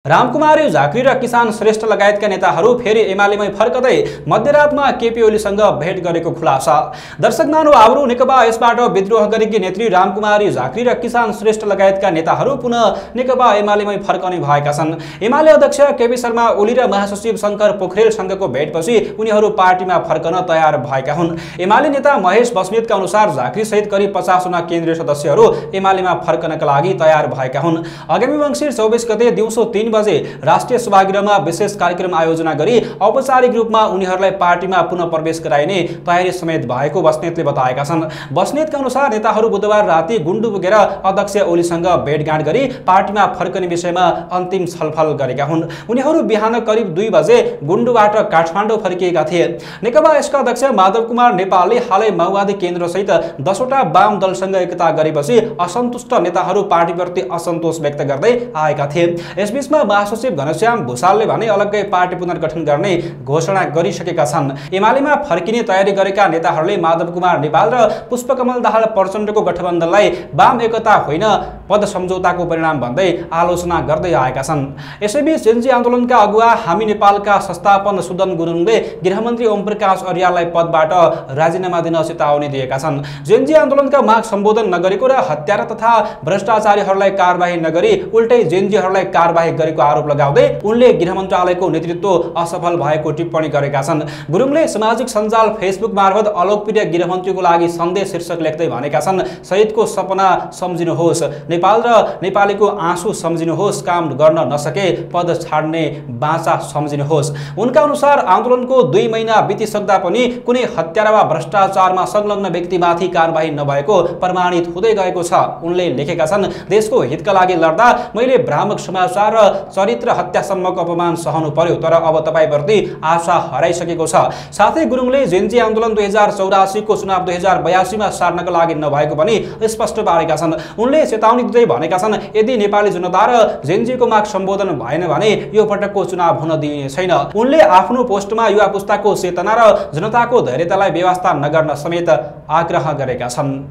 रामकुमार झाँक्री र किसान श्रेष्ठ लगायतका नेताहरू फेरि एमालेमै फर्कदै मध्यरातमा केपी ओलीसँग भेट गरेको खुलासा। दर्शक महानुभावहरू, नेकपा यसबाट विद्रोह गरेकी नेत्री रामकुमार झाँक्री र किसान श्रेष्ठ लगायतका नेताहरू पुनः नेकपा एमालेमै फर्कने भएका छन्। एमाले अध्यक्ष केपी शर्मा ओली र महासचिव शंकर पोखरेलसँगको भेटपछि उनीहरू पार्टीमा फर्कन तयार भएका हुन्। एमाले नेता महेश बस्नेतका अनुसार झाँक्री सहित करिब 50 जना केन्द्रीय सदस्यहरू एमालेमा फर्कनका लागि तयार भएका हुन्। आगामी मङ्सिर 24 गते दिउँसो 3 बजे राष्ट्रिय सभागृहमा विशेष कार्यक्रम आयोजना गरी औपचारिक रूपमा उनीहरूलाई पार्टीमा पुनः प्रवेश गराइने तयारी समेत भएको बस्नेतले बताएका छन्। बस्नेतका अनुसार नेताहरू बुधबार राति गुण्डु पुगेर अध्यक्ष ओलीसँग भेटघाट गरी पार्टीमा फर्कने विषयमा अन्तिम छलफल गरेका हुन्। उनीहरू बिहान करिब 2 बजे गुण्डुबाट काठमाडौँ फर्किएका थिए। नेकपा यसका अध्यक्ष माधव कुमार नेपालले हालै माओवादी केन्द्रसहित 10 वटा वाम दलसँग एकता गरेपछि असन्तुष्ट नेताहरू पार्टीप्रति असन्तोष व्यक्त गर्दै आएका थिए। यसबीचमा महासचिव घनश्याम भूषालले भने अलग्गै पार्टी पुनर्गठन गर्ने घोषणा गरिसकेका छन्। एमालेमा फर्किने तयारी गरेका नेताहरूले माधव कुमार नेपाल र पुष्पकमल दाहाल प्रचण्डको गठबन्धनलाई वाम एकता होइन पद सम्झौताको परिणाम भन्दै आलोचना गर्दै आएका छन्। यसैबीच जेन्जी आन्दोलनका अगुवा हामी नेपालका संस्थापन सुदन गुरुङले गृहमन्त्री ओमप्रकाश अर्याललाई पदबाट राजीनामा दिन चेतावनी दिएका छन्। जेन्जी आन्दोलनका माग सम्बोधन नगरेको र हत्यारा तथा भ्रष्टाचारीहरूलाई कारबाही नगरी उल्टै जेन्जीहरूलाई कारबाही गरेको आरोप लगाउँदै उनले गृह मन्त्रालयको नेतृत्व असफल भएको टिप्पणी गरेका छन्। गुरुङले सामाजिक सञ्जाल फेसबुक मार्फत अलोकप्रिय गृहमन्त्रीको लागि सन्देश शीर्षक लेख्दै भनेका छन्, शहीदको सपना सम्झिनुहोस्, नेपाल र नेपालीको आँसु सम्झिनुहोस्, काम गर्न नसके पद छाड्ने बाचा सम्झिनुहोस्। उनका अनुसार आन्दोलनको 2 महिना बितिसक्दा पनि कुनै हत्यारा वा भ्रष्टाचारमा संलग्न व्यक्तिमाथि कारबाही नभएको प्रमाणित हुँदै गएको छ। उनले लेखेका छन्, देशको हितका लागि लड्दा मैले भ्रामक समाचार र चरित्र हत्यासम्मको अपमान सहनु पर्यो, तर अब तपाईप्रति आशा हराइसकेको छ। साथै गुरुङले जेन्जी आन्दोलन 2084 को चुनाव 2082 मा सार्नका लागि नभएको पनि स्पष्ट पारेका छन्। उनले चेतावनी दिँदै भनेका छन्, यदि नेपाली जनता र जेन्जीको माग सम्बोधन भएन भने यो पटकको चुनाव हुन दिइने छैन। उनले आफ्नो पोस्टमा युवा पुस्ताको चेतना र जनताको धैर्यतालाई बेवास्ता नगर्न समेत आग्रह गरेका छन्।